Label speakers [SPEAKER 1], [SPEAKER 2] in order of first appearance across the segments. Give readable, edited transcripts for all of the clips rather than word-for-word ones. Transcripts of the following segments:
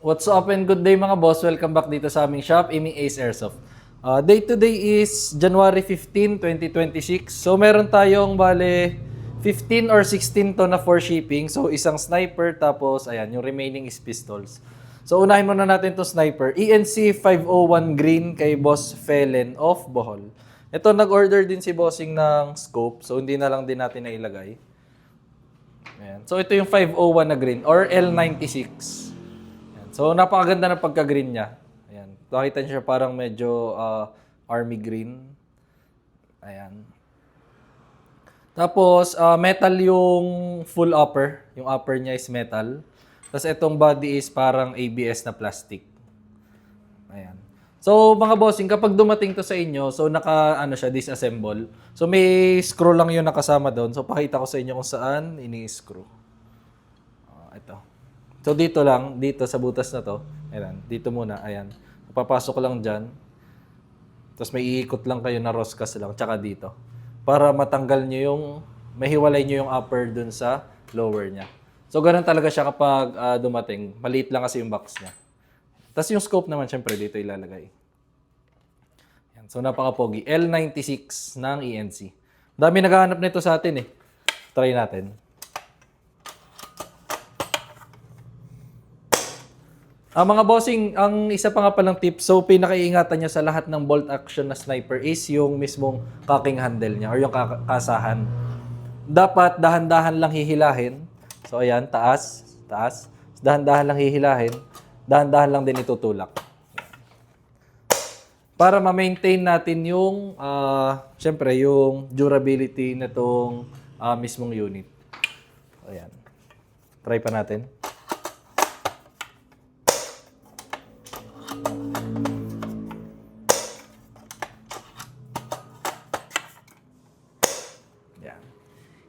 [SPEAKER 1] What's up and good day mga boss? Welcome back dito sa aming shop, Aming Ace Airsoft. Day to day is January 15, 2026. So meron tayong bale 15 or 16 to na for shipping. So isang sniper tapos ayan, yung remaining is pistols. So unahin muna natin to sniper. ENC 501 green kay Boss Felen of Bohol. Ito nag-order din si Bossing ng scope. So hindi na lang din natin nailagay. Ayan. So ito yung 501 na green or L96. So, napakaganda ng pagka-green niya. Ayan. Nakita niyo siya parang medyo army green. Ayan. Tapos, metal yung full upper. Yung upper niya is metal. Tapos, itong body is parang ABS na plastic. Ayan. So, mga bossing, kapag dumating to sa inyo, so siya, disassemble. So, may screw lang yung nakasama doon. So, pakita ko sa inyo kung saan ini-screw. Ito. So, dito lang, dito sa butas na to. Ayan, dito muna, ayan. Papasok lang dyan. Tapos may iikot lang kayo na roscas lang, tsaka dito. Para matanggal nyo yung, mahiwalay nyo yung upper dun sa lower niya. So, ganun talaga siya kapag dumating. Maliit lang kasi yung box niya. Tapos yung scope naman, syempre, dito ilalagay. Ayan, so, napaka-pogi. L96 ng ENC. Dami naghahanap nito sa atin eh. Try natin. Mga bossing, ang isa pa nga palang tip, so pinakaiingatan niya sa lahat ng bolt action na sniper is yung mismong cocking handle niya or yung kasahan. Dapat dahan-dahan lang hihilahin. So ayan, taas, taas. Dahan-dahan lang hihilahin. Dahan-dahan lang din itutulak. Para ma-maintain natin yung, syempre, yung durability na itong mismong unit. Ayan. Try pa natin.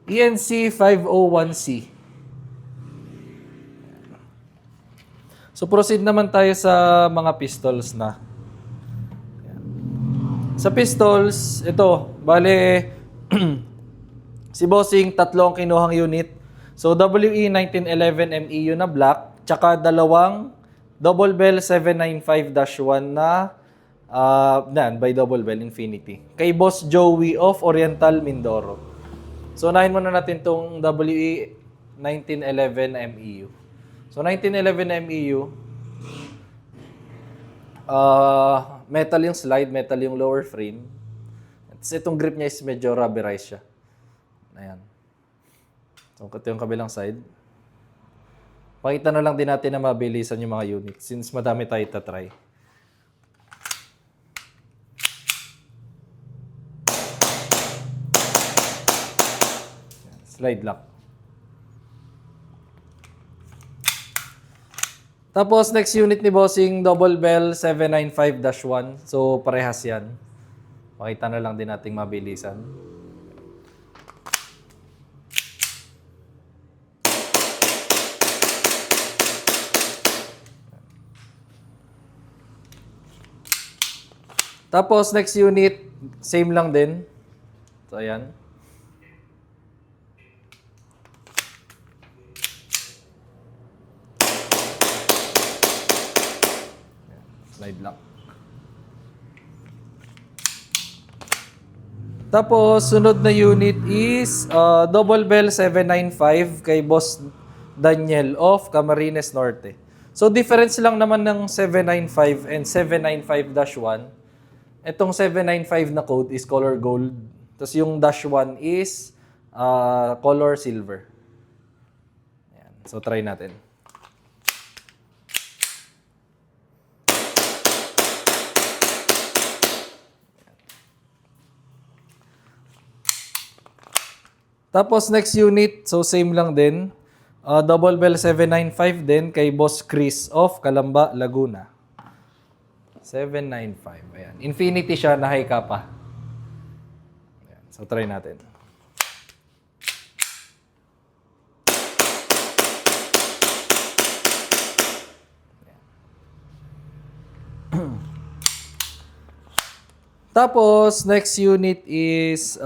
[SPEAKER 1] ENC 501C. So proceed naman tayo sa mga pistols na. Sa pistols, ito, bale si Bossing tatlo ang kinuhang unit. So WE1911 MEU na black, tsaka dalawang Double Bell 795-1 na by Double Bell Infinity. Kay Boss Joey of Oriental Mindoro. So, unahin muna natin itong WE1911 MEU. So, 1911 MEU, metal yung slide, metal yung lower frame. At itong grip niya is medyo rubberized siya. Ayan. So, ito yung kabilang side. Pakita na lang din natin na mabilisan yung mga units since madami tayo itatry. Slide lock. Tapos, next unit ni Bossing, Double Bell 795-1. So, parehas yan. Pakita na lang din nating mabilisan. Tapos, next unit, same lang din. So, ayan. Slide lock. Tapos, sunod na unit is Double Bell 795 kay Boss Daniel of Camarines Norte. So, difference lang naman ng 795 and 795-1. Itong 795 na code is color gold. Tapos yung -1 is color silver. Ayan. So, try natin. Tapos next unit, so same lang din. Double Bell 795 din kay Boss Chris of Calamba, Laguna. 795. Ayan. Infinity siya na high kappa. Ayan. So try natin. Tapos, next unit is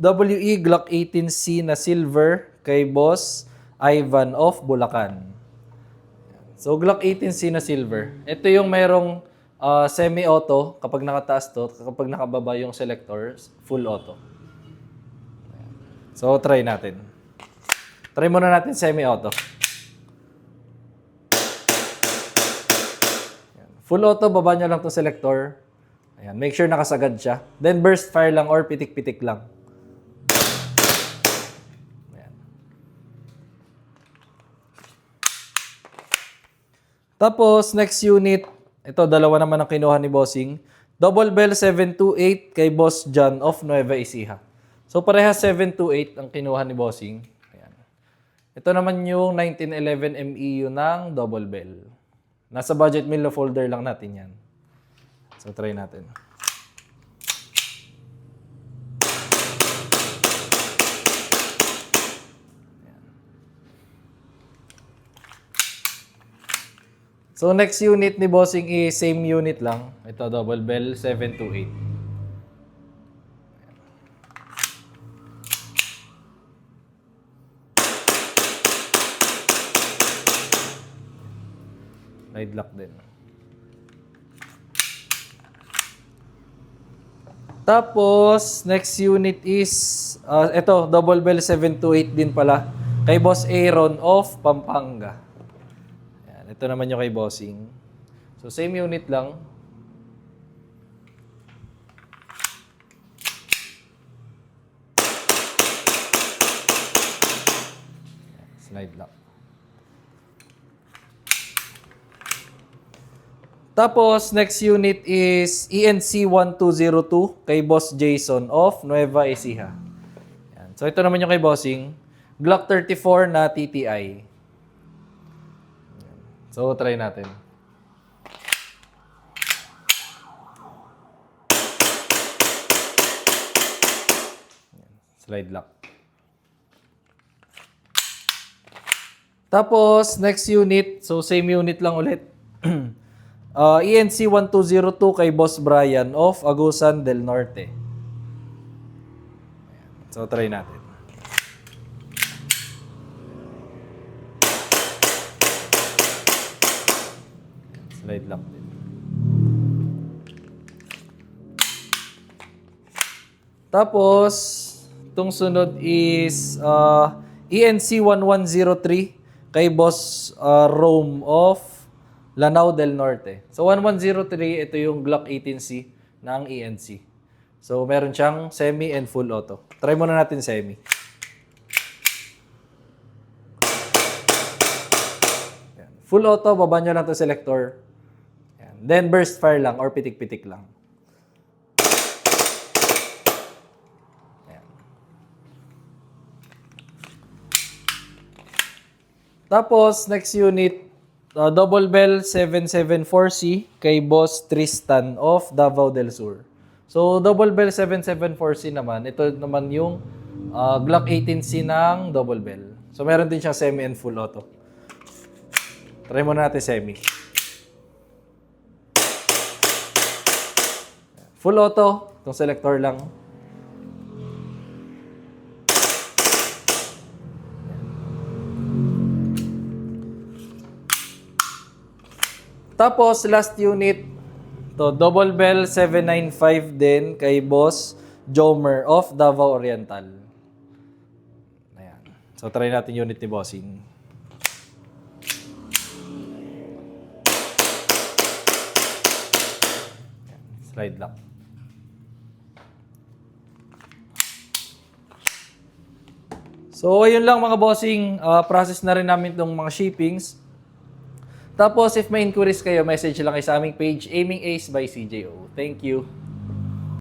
[SPEAKER 1] WE Glock 18C na silver kay Boss Ivan of Bulacan. So, Glock 18C na silver. Ito yung merong semi-auto kapag nakataas to, kapag nakababa yung selector, full auto. So, try natin. Try muna natin semi-auto. Full auto, baba nyo lang itong selector. Ayan, make sure nakasagad siya. Then burst fire lang or pitik-pitik lang. Ayan. Tapos, next unit, ito, dalawa naman ang kinuha ni Bossing. Double Bell 728 kay Boss John of Nueva Ecija. So, parehas 728 ang kinuha ni Bossing. Ayan. Ito naman yung 1911 MEU ng Double Bell. Nasa budget meal na folder lang natin yan. So, try natin. So, next unit ni Bossing is same unit lang. Ito, Double Bell 728. Slide lock din. Tapos, next unit is, ito, Double Bell 728 din pala. Kay Boss Aaron of Pampanga. Yan, ito naman yung kay Bossing. So, same unit lang. Slide lock. Tapos, next unit is ENC 1202 kay Boss Jason of Nueva Ecija. Yan. So, ito naman yung kay Bossing. Glock 34 na TTI. Yan. So, try natin. Yan. Slide lock. Tapos, next unit. So, same unit lang ulit. ENC 1202 kay Boss Brian of Agusan del Norte. Ayan. So, try natin. Slide lock din. Tapos, itong sunod is ENC 1103 kay Boss Rome of Lanao del Norte. So, 1103, ito yung Glock 18C ng ENC. So, meron siyang semi and full auto. Try muna natin semi. Yan. Full auto, baba nyo lang ito selector. Yan. Then, burst fire lang or pitik-pitik lang. Yan. Tapos, next unit, Double Bell 774C kay Boss Tristan of Davao del Sur. So, Double Bell 774C naman, ito naman yung Glock 18C ng Double Bell. So, meron din siyang semi and full auto. Try muna natin semi. Full auto, itong selector lang. Tapos, last unit, to Double Bell 795 din kay Boss Jomer of Davao Oriental. Ayan. So, try natin unit ni Bossing. Ayan. Slide lock. So, ayun lang mga bossing. Process na rin namin itong mga shippings. Tapos, if may inquiries kayo, message lang kayo sa aming page, Aiming Ace by CJO. Thank you.